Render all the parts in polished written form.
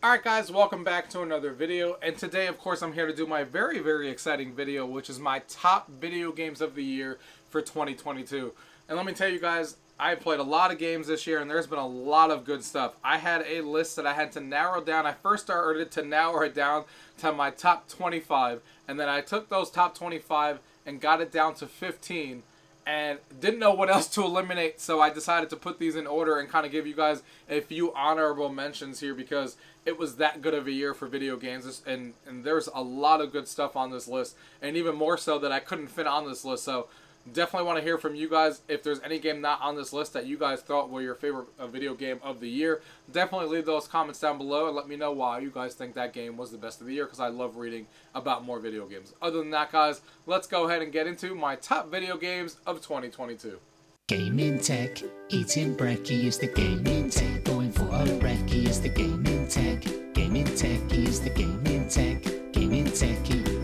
Alright guys, welcome back to another video, and today of course I'm here to do my very exciting video, which is my top video games of the year for 2022. And let me tell you guys, I played a lot of games this year and there's been a lot of good stuff. I had a list that I had to narrow down. I first started to narrow it down to my top 25, and then I took those top 25 and got it down to 15. And didn't know what else to eliminate, so I decided to put these in order and kind of give you guys a few honorable mentions here because it was that good of a year for video games, and there's a lot of good stuff on this list, and even more so that I couldn't fit on this list. So definitely want to hear from you guys. If there's any game not on this list that you guys thought were your favorite video game of the year, definitely leave those comments down below and let me know why you guys think that game was the best of the year, because I love reading about more video games. Other than that, guys, let's go ahead and get into my top video games of 2022. Gaming tech, eating brekkie is the gaming tech. Going for a brekkie is the gaming tech. Gaming tech is the gaming tech. Gaming techie.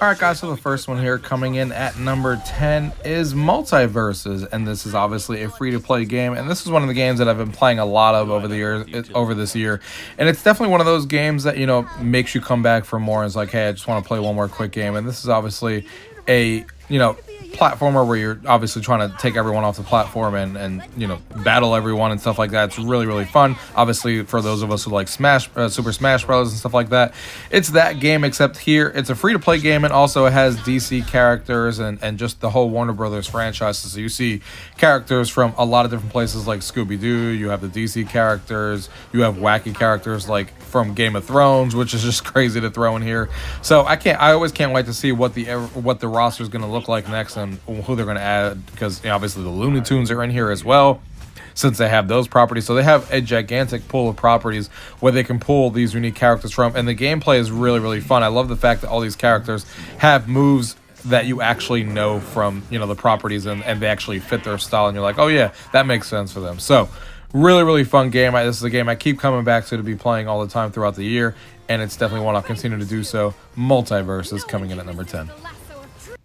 Alright guys, so the first one here coming in at number 10 is Multiverses, and this is obviously a free-to-play game, and this is one of the games that I've been playing a lot of over this year, and it's definitely one of those games that, you know, makes you come back for more, and it's like, hey, I just want to play one more quick game. And this is obviously a, you know, platformer where you're obviously trying to take everyone off the platform and you know, battle everyone and stuff like that. It's really fun. Obviously, for those of us who like Super Smash Bros. And stuff like that, it's that game, except here it's a free-to-play game, and also it has DC characters and just the whole Warner Brothers franchise. So you see characters from a lot of different places like Scooby-Doo, you have the DC characters, you have wacky characters like from Game of Thrones, which is just crazy to throw in here. So I always can't wait to see what the roster is going to look like next and who they're going to add, because, you know, obviously the Looney Tunes are in here as well, since they have those properties. So they have a gigantic pool of properties where they can pull these unique characters from, and the gameplay is really fun. I love the fact that all these characters have moves that you actually know from, you know, the properties, and they actually fit their style, and you're like, oh yeah, that makes sense for them. So really fun game. This is a game I keep coming back to be playing all the time throughout the year, and it's definitely one I'll continue to do so. Multiverse is coming in at number 10.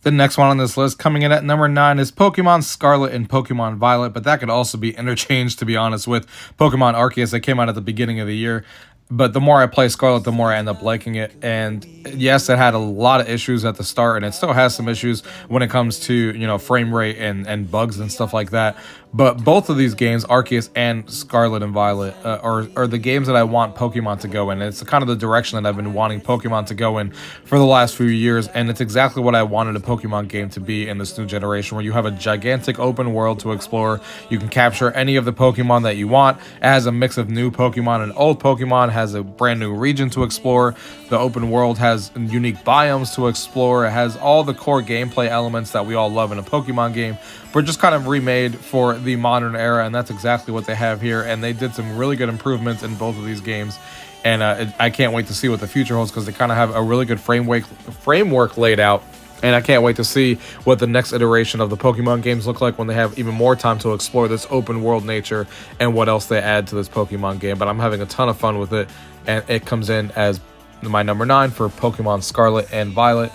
The next one on this list, coming in at number 9, is Pokemon Scarlet and Pokemon Violet, but that could also be interchanged, to be honest, with Pokemon Arceus that came out at the beginning of the year. But the more I play Scarlet, the more I end up liking it. And yes, it had a lot of issues at the start, and it still has some issues when it comes to, you know, frame rate and bugs and stuff like that. But both of these games, Arceus and Scarlet and Violet, are the games that I want Pokemon to go in. It's kind of the direction that I've been wanting Pokemon to go in for the last few years, and it's exactly what I wanted a Pokemon game to be in this new generation, where you have a gigantic open world to explore. You can capture any of the Pokemon that you want. It has a mix of new Pokemon and old Pokemon, has a brand new region to explore. The open world has unique biomes to explore. It has all the core gameplay elements that we all love in a Pokemon game, but just kind of remade for the modern era, and that's exactly what they have here. And they did some really good improvements in both of these games, and I can't wait to see what the future holds, because they kind of have a really good framework laid out. And I can't wait to see what the next iteration of the Pokemon games look like when they have even more time to explore this open world nature and what else they add to this Pokemon game. But I'm having a ton of fun with it, and it comes in as my number 9 for Pokemon Scarlet and Violet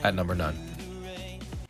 at number 9.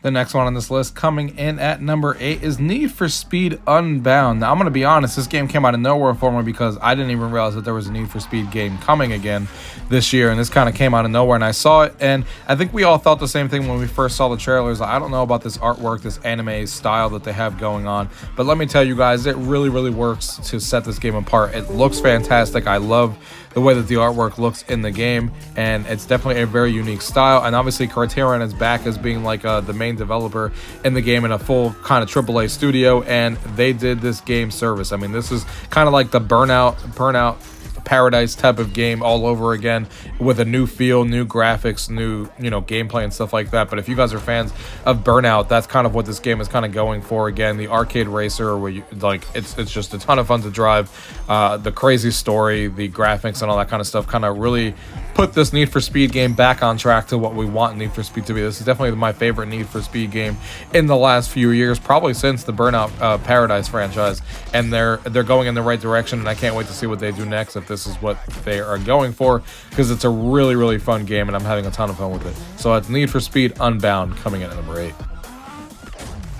The next one on this list, coming in at number 8, is Need for Speed Unbound. Now, I'm going to be honest, this game came out of nowhere for me because I didn't even realize that there was a Need for Speed game coming again this year, and this kind of came out of nowhere, and I saw it, and I think we all thought the same thing when we first saw the trailers. I don't know about this artwork, this anime style that they have going on, but let me tell you guys, it really works to set this game apart. It looks fantastic. I love the way that the artwork looks in the game, and it's definitely a very unique style. And obviously Criterion is back as being like the main developer in the game in a full kind of AAA studio, and they did this game service. I mean, this is kind of like the Burnout Paradise type of game all over again, with a new feel, new graphics, new, you know, gameplay and stuff like that. But if you guys are fans of Burnout, that's kind of what this game is kind of going for again. The arcade racer, where you like, it's just a ton of fun to drive. The crazy story, the graphics and all that kind of stuff kind of really put this Need for Speed game back on track to what we want Need for Speed to be. This is definitely my favorite Need for Speed game in the last few years, probably since the Burnout Paradise franchise, and they're going in the right direction, and I can't wait to see what they do next, if this is what they are going for, because it's a really fun game, and I'm having a ton of fun with it. So it's Need for Speed Unbound coming in at number 8.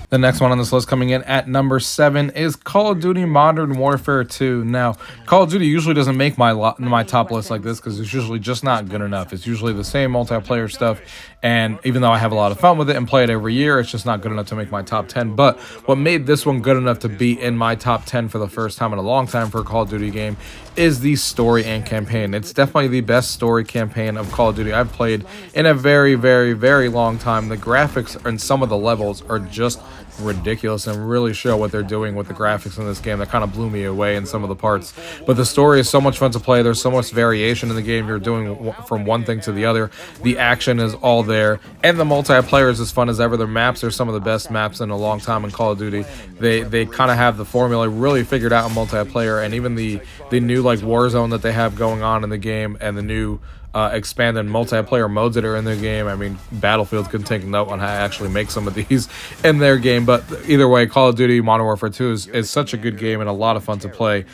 The next one on this list coming in at number 7 is Call of Duty Modern Warfare 2. Now, Call of Duty usually doesn't make my top list like this because it's usually just not good enough. It's usually the same multiplayer stuff, and even though I have a lot of fun with it and play it every year, it's just not good enough to make my top 10. But what made this one good enough to be in my top 10 for the first time in a long time for a Call of Duty game is the story and campaign. It's definitely the best story campaign of Call of Duty I've played in a very, very, very long time. The graphics and some of the levels are just ridiculous and really show what they're doing with the graphics in this game. That kind of blew me away in some of the parts, but the story is so much fun to play. There's so much variation in the game. You're doing from one thing to the other. The action is all there, and the multiplayer is as fun as ever. Their maps are some of the best maps in a long time in Call of Duty. They kind of have the formula really figured out in multiplayer, and even the new like Warzone that they have going on in the game, and the new expanded multiplayer modes that are in their game. I mean, Battlefield could take note on how to actually make some of these in their game. But either way, Call of Duty Modern Warfare 2 is such a good game and a lot of fun to play,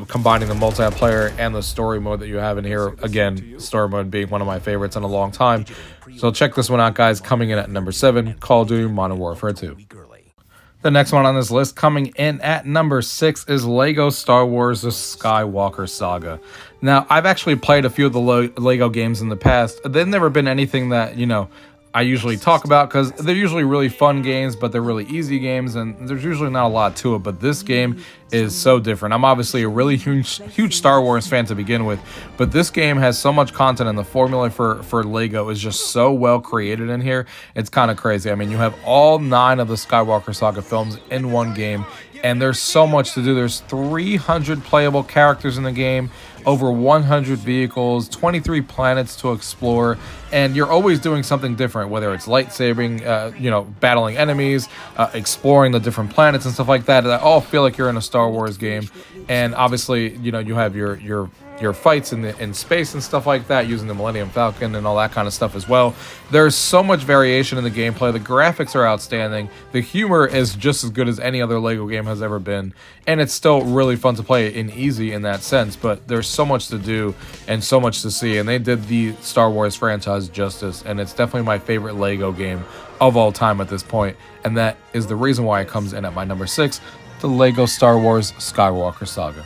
combining the multiplayer and the story mode that you have in here. Again, story mode being one of my favorites in a long time. So check this one out, guys. Coming in at number 7, Call of Duty Modern Warfare 2. The next one on this list coming in at number 6 is Lego Star Wars The Skywalker Saga. Now, I've actually played a few of the Lego games in the past. They've never been anything that, I usually talk about because they're usually really fun games, but they're really easy games, and there's usually not a lot to it. But this game is so different. I'm obviously a really huge Star Wars fan to begin with, but this game has so much content, and the formula for Lego is just so well created in here. It's kind of crazy. I mean, you have all 9 of the Skywalker Saga films in one game, and there's so much to do. There's 300 playable characters in the game, over 100 vehicles, 23 planets to explore, and you're always doing something different, whether it's lightsabering, battling enemies, exploring the different planets and stuff like that. I all feel like you're in a Star Wars game. And obviously, you have your fights in space and stuff like that, using the Millennium Falcon and all that kind of stuff as well. There's so much variation in the gameplay. The graphics are outstanding. The humor is just as good as any other Lego game has ever been, and it's still really fun to play and easy in that sense. But there's so much to do and so much to see, and they did the Star Wars franchise justice, and it's definitely my favorite Lego game of all time at this point, and that is the reason why it comes in at my number 6, the Lego Star Wars Skywalker Saga.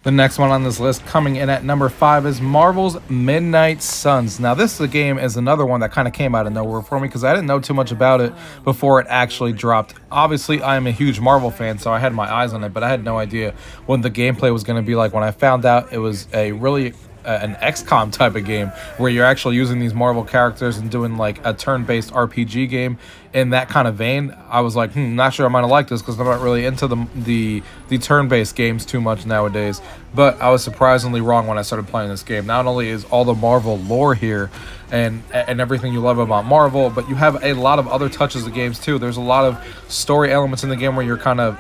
The next one on this list coming in at number 5 is Marvel's Midnight Suns. Now, this game is another one that kind of came out of nowhere for me because I didn't know too much about it before it actually dropped. Obviously, I am a huge Marvel fan, so I had my eyes on it, but I had no idea what the gameplay was going to be like. When I found out it was a really an XCOM type of game where you're actually using these Marvel characters and doing like a turn-based RPG game in that kind of vein, I was like, not sure I'm gonna like this because I'm not really into the turn-based games too much nowadays. But I was surprisingly wrong when I started playing this game. Not only is all the Marvel lore here and everything you love about Marvel, but you have a lot of other touches of games too. There's a lot of story elements in the game where you're kind of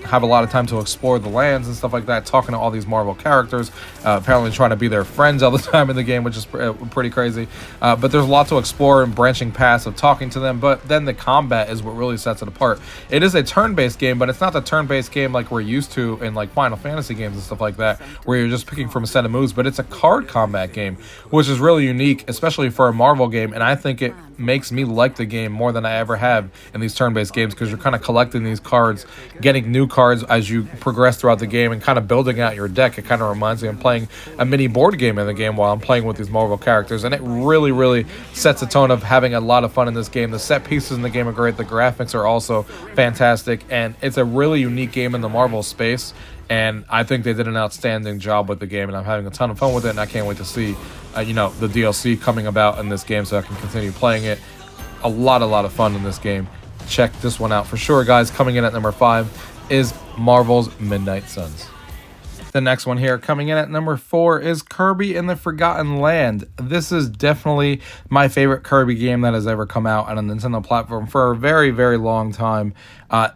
have a lot of time to explore the lands and stuff like that, talking to all these Marvel characters, apparently trying to be their friends all the time in the game, which is pretty crazy. But there's a lot to explore and branching paths of talking to them. But then the combat is what really sets it apart. It is a turn-based game, but it's not the turn-based game like we're used to in like Final Fantasy games and stuff like that, where you're just picking from a set of moves. But it's a card combat game, which is really unique, especially for a Marvel game, and I think it makes me like the game more than I ever have in these turn-based games, because you're kind of collecting these cards, getting new cards as you progress throughout the game, and kind of building out your deck. It kind of reminds me of playing a mini board game in the game while I'm playing with these Marvel characters, and it really, really sets the tone of having a lot of fun in this game. The set pieces in the game are great, the graphics are also fantastic, and it's a really unique game in the Marvel space. And I think they did an outstanding job with the game, and I'm having a ton of fun with it, and I can't wait to see, the DLC coming about in this game so I can continue playing it. A lot of fun in this game. Check this one out for sure, guys. Coming in at number 5 is Marvel's Midnight Suns. The next one here coming in at number 4 is Kirby and the Forgotten Land. This is definitely my favorite Kirby game that has ever come out on a Nintendo platform for a very, very long time.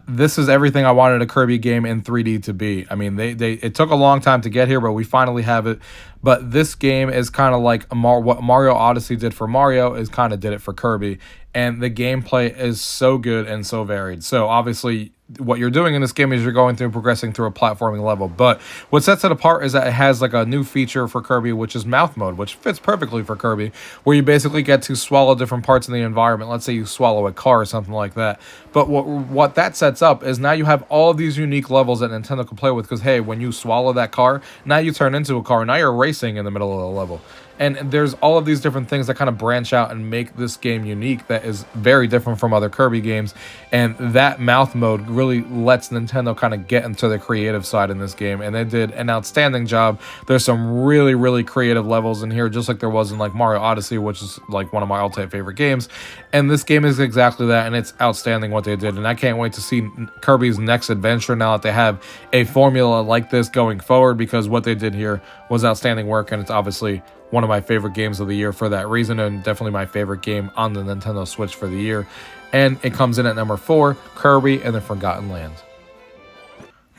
This is everything I wanted a Kirby game in 3D to be. I mean, it took a long time to get here, but we finally have it. But this game is kind of like what Mario Odyssey did for Mario is kind of did it for Kirby. And the gameplay is so good and so varied. So obviously, what you're doing in this game is you're going through progressing through a platforming level. But what sets it apart is that it has like a new feature for Kirby, which is mouth mode, which fits perfectly for Kirby, where you basically get to swallow different parts in the environment. Let's say you swallow a car or something like that. But what that sets up is now you have all of these unique levels that Nintendo can play with, because hey, when you swallow that car, now you turn into a car. Now you're racing in the middle of the level. And there's all of these different things that kind of branch out and make this game unique that is very different from other Kirby games. And that mouth mode really lets Nintendo kind of get into the creative side in this game. And they did an outstanding job. There's some really, really creative levels in here, just like there was in like Mario Odyssey, which is like one of my all-time favorite games. And this game is exactly that, and it's outstanding what they did. And I can't wait to see Kirby's next adventure now that they have a formula like this going forward, because what they did here was outstanding work, and it's obviously one of my favorite games of the year for that reason, and definitely my favorite game on the Nintendo Switch for the year. And it comes in at number 4, Kirby and the Forgotten Land.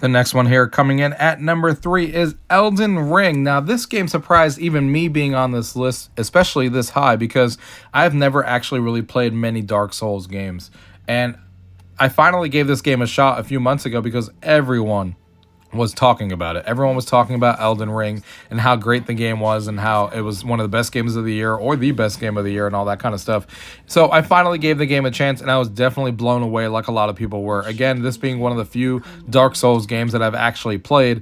The next one here coming in at number 3 is Elden Ring. Now, this game surprised even me being on this list, especially this high, because I've never actually really played many Dark Souls games. And I finally gave this game a shot a few months ago because everyone was talking about it. Everyone was talking about Elden Ring and how great the game was and how it was one of the best games of the year or the best game of the year and all that kind of stuff. So I finally gave the game a chance, and I was definitely blown away like a lot of people were. Again, this being one of the few Dark Souls games that I've actually played,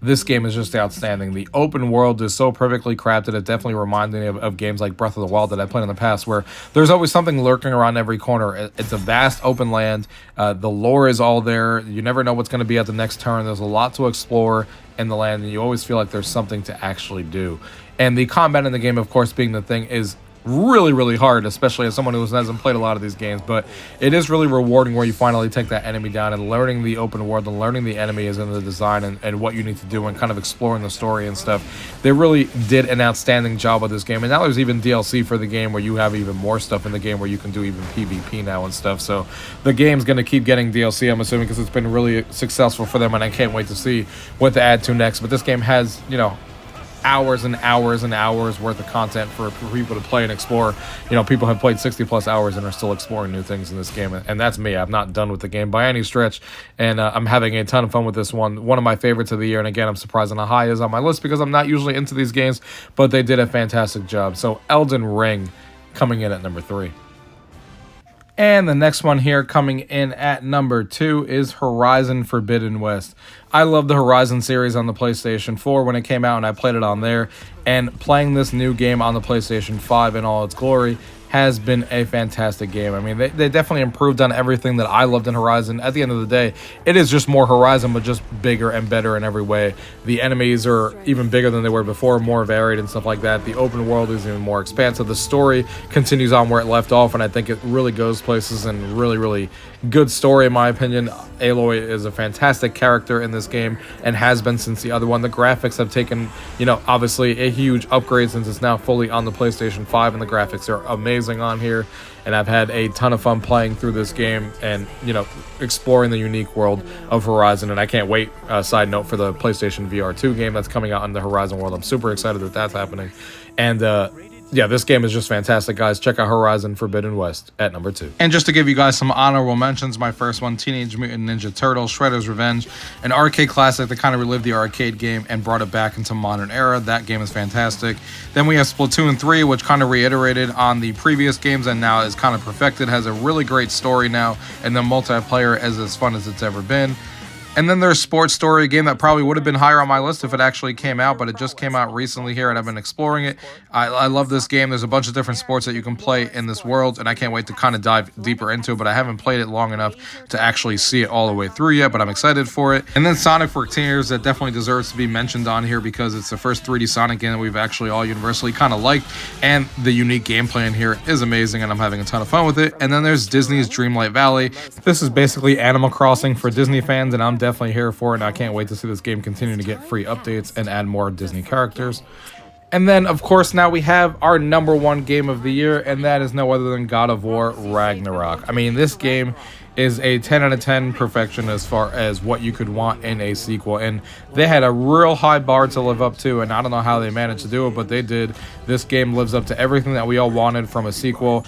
this game is just outstanding. The open world is so perfectly crafted. It definitely reminds me of games like Breath of the Wild that I played in the past, where there's always something lurking around every corner. It's a vast open land. The lore is all there. You never know what's going to be at the next turn. There's a lot to explore in the land, and you always feel like there's something to actually do. And the combat in the game, of course, being the thing, is really, really hard, especially as someone who hasn't played a lot of these games. But it is really rewarding where you finally take that enemy down, and learning the open world and learning the enemy is in the design and what you need to do and kind of exploring the story and stuff. They really did an outstanding job with this game. And now there's even DLC for the game where you have even more stuff in the game where you can do even PvP now and stuff. So the game's going to keep getting DLC, I'm assuming, because it's been really successful for them, and I can't wait to see what to add to next. But this game has, you know, hours and hours and hours worth of content for people to play and explore. You know, people have played 60 plus hours and are still exploring new things in this game, and that's me. I'm not done with the game by any stretch, and I'm having a ton of fun with this one of my favorites of the year. And again, I'm surprised on how high it is on my list because I'm not usually into these games, but they did a fantastic job. So Elden Ring coming in at number 3. And the next one here coming in at number 2 is Horizon Forbidden West. I love the Horizon series on the PlayStation 4 when it came out, and I played it on there. And playing this new game on the PlayStation 5 in all its glory has been a fantastic game. I mean, they definitely improved on everything that I loved in Horizon. At the end of the day, it is just more Horizon, but just bigger and better in every way. The enemies are even bigger than they were before, more varied and stuff like that. The open world is even more expansive. The story continues on where it left off, and I think it really goes places, and really, really good story in my opinion. Aloy is a fantastic character in this game and has been since the other one. The graphics have taken, you know, obviously a huge upgrade since it's now fully on the PlayStation 5, and the graphics are amazing on here. And I've had a ton of fun playing through this game and, you know, exploring the unique world of Horizon. And I can't wait, side note, for the PlayStation VR 2 game that's coming out in the Horizon world. I'm super excited that that's happening. And yeah, this game is just fantastic, guys. Check out Horizon Forbidden West at number 2. And just to give you guys some honorable mentions, my first one, Teenage Mutant Ninja Turtles, Shredder's Revenge, an arcade classic that kind of relived the arcade game and brought it back into modern era. That game is fantastic. Then we have Splatoon 3, which kind of reiterated on the previous games and now is kind of perfected, has a really great story now, and the multiplayer is as fun as it's ever been. And then there's Sports Story, a game that probably would have been higher on my list if it actually came out, but it just came out recently here, and I've been exploring it. I love this game. There's a bunch of different sports that you can play in this world, and I can't wait to kind of dive deeper into it, but I haven't played it long enough to actually see it all the way through yet, but I'm excited for it. And then Sonic Frontiers, that definitely deserves to be mentioned on here because it's the first 3D Sonic game that we've actually all universally kind of liked, and the unique gameplay in here is amazing, and I'm having a ton of fun with it. And then there's Disney's Dreamlight Valley. This is basically Animal Crossing for Disney fans, and I'm definitely here for it, and I can't wait to see this game continue to get free updates and add more Disney characters. And then, of course, now we have our number 1 game of the year, and that is no other than God of War Ragnarok. I mean, this game is a 10 out of 10 perfection as far as what you could want in a sequel. And they had a real high bar to live up to, and I don't know how they managed to do it, but they did. This game lives up to everything that we all wanted from a sequel.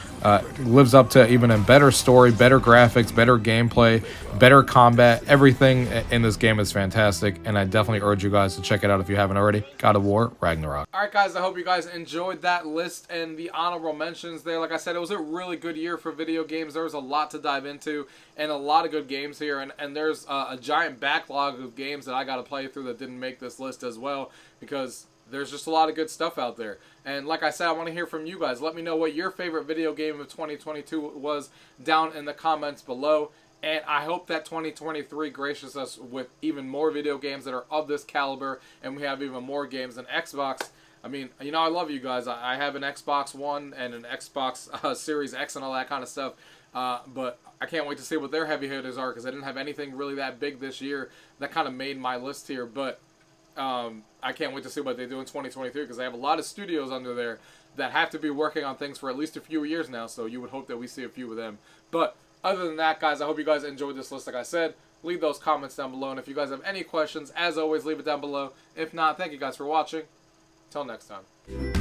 Lives up to even a better story, better graphics, better gameplay, better combat. Everything in this game is fantastic, and I definitely urge you guys to check it out if you haven't already. God of War Ragnarok. Alright guys, I hope you guys enjoyed that list and the honorable mentions there. Like I said, it was a really good year for video games. There was a lot to dive into and a lot of good games here, and there's a giant backlog of games that I got to play through that didn't make this list as well, because there's just a lot of good stuff out there. And like I said, I want to hear from you guys. Let me know what your favorite video game of 2022 was down in the comments below. And I hope that 2023 graces us with even more video games that are of this caliber, and we have even more games than Xbox. I mean, you know, I love you guys. I have an Xbox One and an Xbox Series X and all that kind of stuff. But I can't wait to see what their heavy hitters are, because I didn't have anything really that big this year that kind of made my list here. But I can't wait to see what they do in 2023, because they have a lot of studios under there that have to be working on things for at least a few years now. So you would hope that we see a few of them. But other than that, guys, I hope you guys enjoyed this list. Like I said, leave those comments down below. And if you guys have any questions, as always, leave it down below. If not, thank you guys for watching. Till next time.